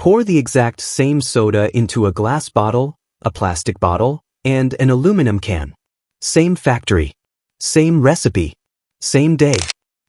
Pour the exact same soda into a glass bottle, a plastic bottle, and an aluminum can. Same factory. Same recipe. Same day.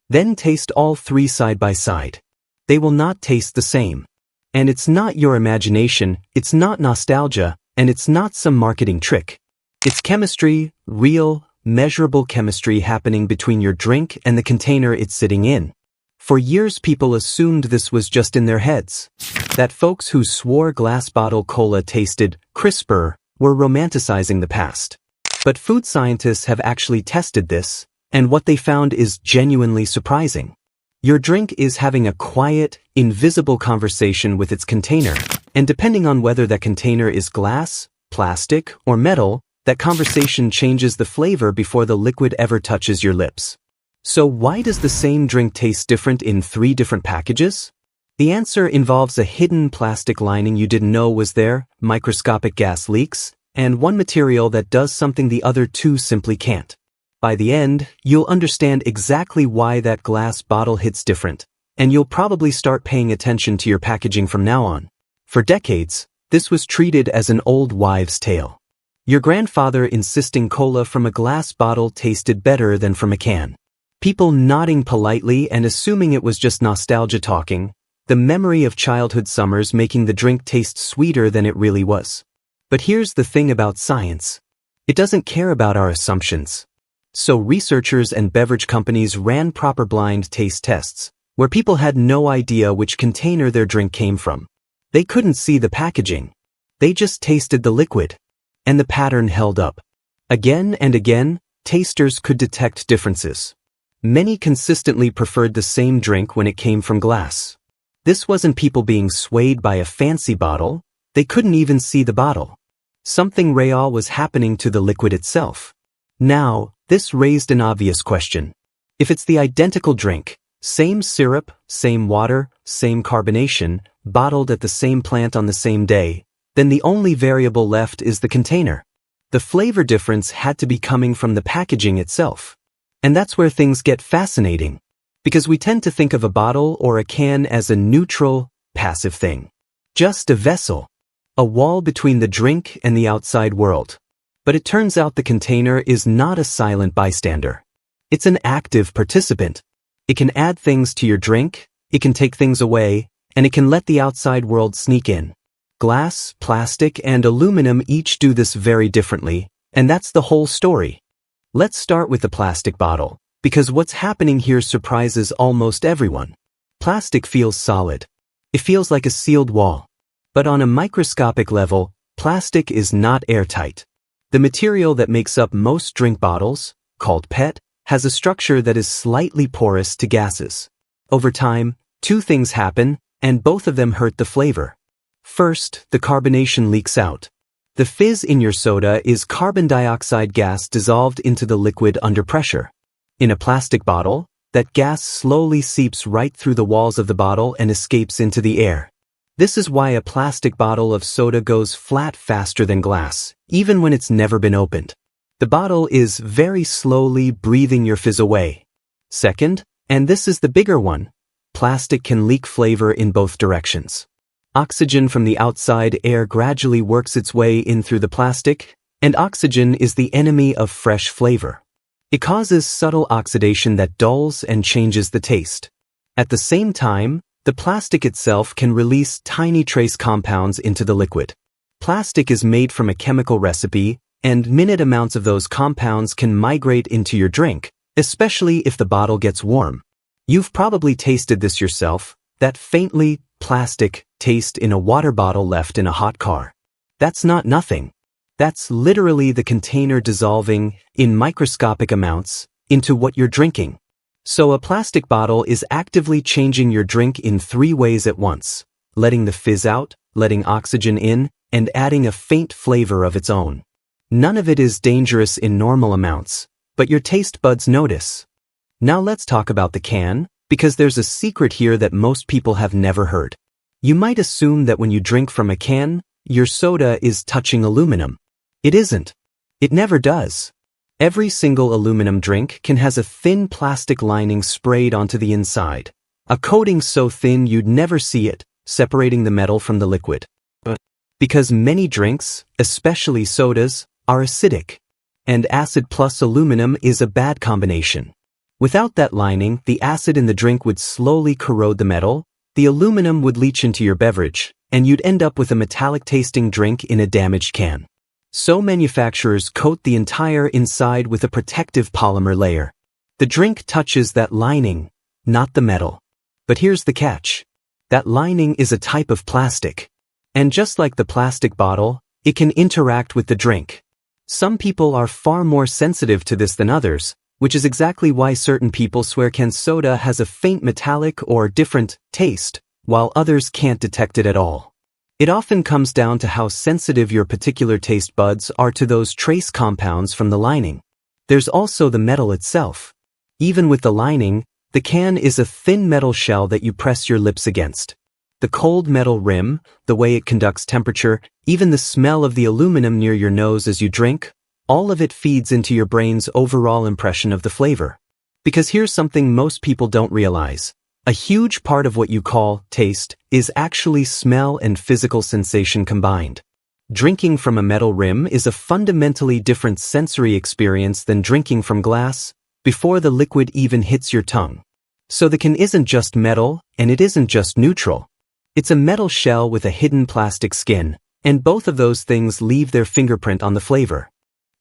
Then taste all three side by side. They will not taste the same. And it's not your imagination, it's not nostalgia, and it's not some marketing trick. It's chemistry, real, measurable chemistry happening between your drink and the container it's sitting in. For years people assumed this was just in their heads. That folks who swore glass bottle cola tasted crisper were romanticizing the past. But food scientists have actually tested this, and what they found is genuinely surprising. Your drink is having a quiet, invisible conversation with its container, and depending on whether that container is glass, plastic, or metal, that conversation changes the flavor before the liquid ever touches your lips. So why does the same drink taste different in 3 different packages? The answer involves a hidden plastic lining you didn't know was there, microscopic gas leaks, and one material that does something the other 2 simply can't. By the end, you'll understand exactly why that glass bottle hits different, and you'll probably start paying attention to your packaging from now on. For decades, this was treated as an old wives' tale. Your grandfather insisting cola from a glass bottle tasted better than from a can. People nodding politely and assuming it was just nostalgia talking, the memory of childhood summers making the drink taste sweeter than it really was. But here's the thing about science. It doesn't care about our assumptions. So researchers and beverage companies ran proper blind taste tests, where people had no idea which container their drink came from. They couldn't see the packaging. They just tasted the liquid. And the pattern held up. Again and again, tasters could detect differences. Many consistently preferred the same drink when it came from glass. This wasn't people being swayed by a fancy bottle. They couldn't even see the bottle. Something real was happening to the liquid itself. Now, this raised an obvious question. If it's the identical drink, same syrup, same water, same carbonation, bottled at the same plant on the same day, then the only variable left is the container. The flavor difference had to be coming from the packaging itself. And that's where things get fascinating. Because we tend to think of a bottle or a can as a neutral, passive thing. Just a vessel. A wall between the drink and the outside world. But it turns out the container is not a silent bystander. It's an active participant. It can add things to your drink, it can take things away, and it can let the outside world sneak in. Glass, plastic, and aluminum each do this very differently, and that's the whole story. Let's start with the plastic bottle, because what's happening here surprises almost everyone. Plastic feels solid. It feels like a sealed wall. But on a microscopic level, plastic is not airtight. The material that makes up most drink bottles, called PET, has a structure that is slightly porous to gases. Over time, 2 things happen, and both of them hurt the flavor. First, the carbonation leaks out. The fizz in your soda is carbon dioxide gas dissolved into the liquid under pressure. In a plastic bottle, that gas slowly seeps right through the walls of the bottle and escapes into the air. This is why a plastic bottle of soda goes flat faster than glass, even when it's never been opened. The bottle is very slowly breathing your fizz away. Second, and this is the bigger one, plastic can leak flavor in both directions. Oxygen from the outside air gradually works its way in through the plastic, and oxygen is the enemy of fresh flavor. It causes subtle oxidation that dulls and changes the taste. At the same time, the plastic itself can release tiny trace compounds into the liquid. Plastic is made from a chemical recipe, and minute amounts of those compounds can migrate into your drink, especially if the bottle gets warm. You've probably tasted this yourself, that faintly plastic taste in a water bottle left in a hot car. That's not nothing. That's literally the container dissolving, in microscopic amounts, into what you're drinking. So a plastic bottle is actively changing your drink in 3 ways at once, letting the fizz out, letting oxygen in, and adding a faint flavor of its own. None of it is dangerous in normal amounts, but your taste buds notice. Now let's talk about the can, because there's a secret here that most people have never heard. You might assume that when you drink from a can, your soda is touching aluminum. It isn't. It never does. Every single aluminum drink can has a thin plastic lining sprayed onto the inside. A coating so thin you'd never see it, separating the metal from the liquid. Because many drinks, especially sodas, are acidic. And acid plus aluminum is a bad combination. Without that lining, the acid in the drink would slowly corrode the metal, the aluminum would leach into your beverage, and you'd end up with a metallic-tasting drink in a damaged can. So manufacturers coat the entire inside with a protective polymer layer. The drink touches that lining, not the metal. But here's the catch. That lining is a type of plastic. And just like the plastic bottle, it can interact with the drink. Some people are far more sensitive to this than others, which is exactly why certain people swear canned soda has a faint metallic or different taste, while others can't detect it at all. It often comes down to how sensitive your particular taste buds are to those trace compounds from the lining. There's also the metal itself. Even with the lining, the can is a thin metal shell that you press your lips against. The cold metal rim, the way it conducts temperature, even the smell of the aluminum near your nose as you drink, all of it feeds into your brain's overall impression of the flavor. Because here's something most people don't realize. A huge part of what you call taste is actually smell and physical sensation combined. Drinking from a metal rim is a fundamentally different sensory experience than drinking from glass, before the liquid even hits your tongue. So the can isn't just metal, and it isn't just neutral. It's a metal shell with a hidden plastic skin, and both of those things leave their fingerprint on the flavor.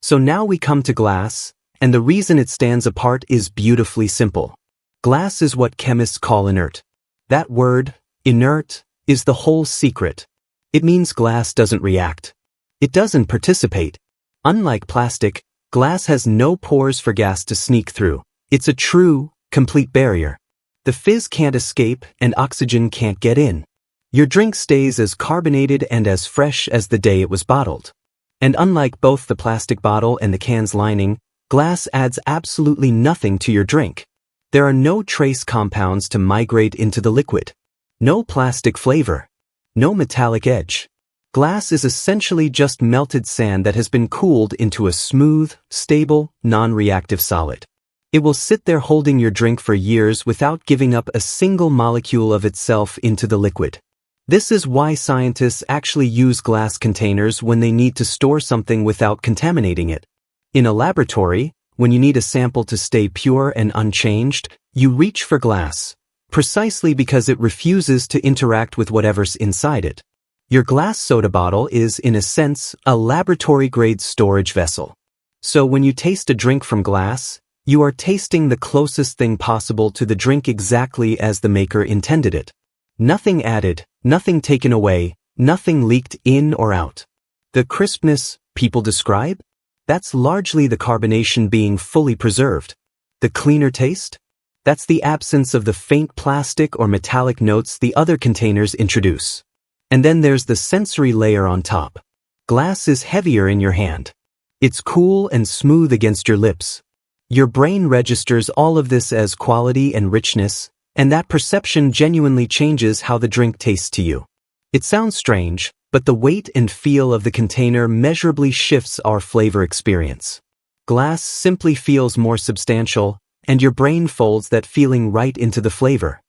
So now we come to glass, and the reason it stands apart is beautifully simple. Glass is what chemists call inert. That word, inert, is the whole secret. It means glass doesn't react. It doesn't participate. Unlike plastic, glass has no pores for gas to sneak through. It's a true, complete barrier. The fizz can't escape and oxygen can't get in. Your drink stays as carbonated and as fresh as the day it was bottled. And unlike both the plastic bottle and the can's lining, glass adds absolutely nothing to your drink. There are no trace compounds to migrate into the liquid. No plastic flavor. No metallic edge. Glass is essentially just melted sand that has been cooled into a smooth, stable, non-reactive solid. It will sit there holding your drink for years without giving up a single molecule of itself into the liquid. This is why scientists actually use glass containers when they need to store something without contaminating it. In a laboratory, when you need a sample to stay pure and unchanged, you reach for glass, precisely because it refuses to interact with whatever's inside it. Your glass soda bottle is, in a sense, a laboratory-grade storage vessel. So when you taste a drink from glass, you are tasting the closest thing possible to the drink exactly as the maker intended it. Nothing added, nothing taken away, nothing leaked in or out. The crispness people describe? That's largely the carbonation being fully preserved. The cleaner taste? That's the absence of the faint plastic or metallic notes the other containers introduce. And then there's the sensory layer on top. Glass is heavier in your hand. It's cool and smooth against your lips. Your brain registers all of this as quality and richness, and that perception genuinely changes how the drink tastes to you. It sounds strange, but the weight and feel of the container measurably shifts our flavor experience. Glass simply feels more substantial, and your brain folds that feeling right into the flavor.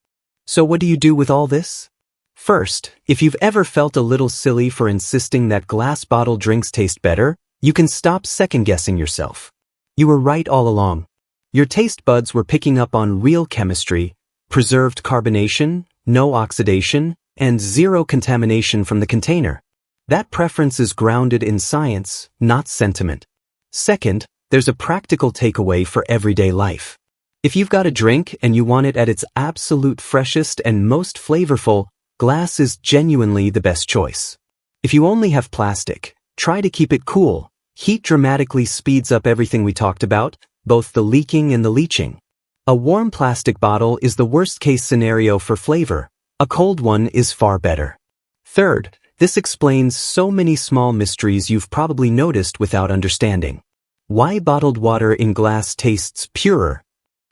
So what do you do with all this? First, if you've ever felt a little silly for insisting that glass bottle drinks taste better, you can stop second-guessing yourself. You were right all along. Your taste buds were picking up on real chemistry, preserved carbonation, no oxidation, and zero contamination from the container. That preference is grounded in science, not sentiment. Second, there's a practical takeaway for everyday life. If you've got a drink and you want it at its absolute freshest and most flavorful, glass is genuinely the best choice. If you only have plastic, try to keep it cool. Heat dramatically speeds up everything we talked about, both the leaking and the leaching. A warm plastic bottle is the worst-case scenario for flavor. A cold one is far better. Third, this explains so many small mysteries you've probably noticed without understanding. Why bottled water in glass tastes purer?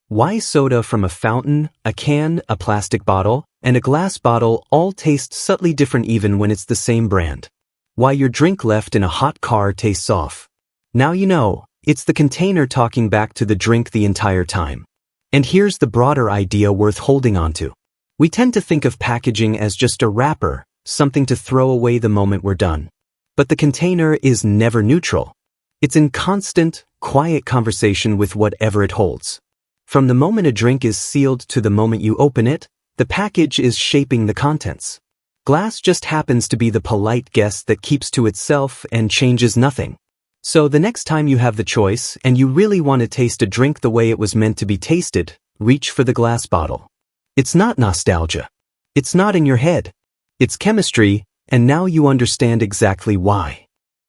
Why soda from a fountain, a can, a plastic bottle, and a glass bottle all taste subtly different even when it's the same brand? Why your drink left in a hot car tastes off? Now you know, it's the container talking back to the drink the entire time. And here's the broader idea worth holding on to. We tend to think of packaging as just a wrapper, something to throw away the moment we're done. But the container is never neutral. It's in constant, quiet conversation with whatever it holds. From the moment a drink is sealed to the moment you open it, the package is shaping the contents. Glass just happens to be the polite guest that keeps to itself and changes nothing. So the next time you have the choice and you really want to taste a drink the way it was meant to be tasted, reach for the glass bottle. It's not nostalgia. It's not in your head. It's chemistry, and now you understand exactly why.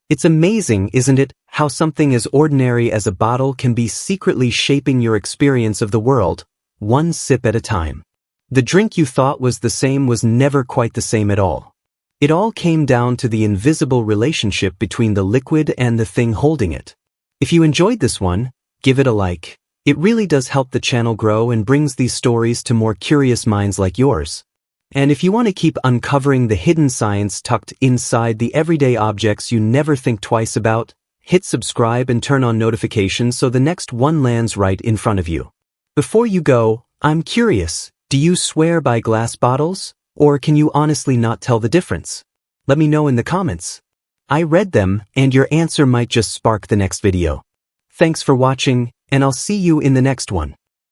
It's amazing, isn't it, how something as ordinary as a bottle can be secretly shaping your experience of the world, one sip at a time. The drink you thought was the same was never quite the same at all. It all came down to the invisible relationship between the liquid and the thing holding it. If you enjoyed this one, give it a like. It really does help the channel grow and brings these stories to more curious minds like yours. And if you want to keep uncovering the hidden science tucked inside the everyday objects you never think twice about, hit subscribe and turn on notifications so the next one lands right in front of you. Before you go, I'm curious, do you swear by glass bottles? Or can you honestly not tell the difference? Let me know in the comments. I read them, and your answer might just spark the next video. Thanks for watching, and I'll see you in the next one.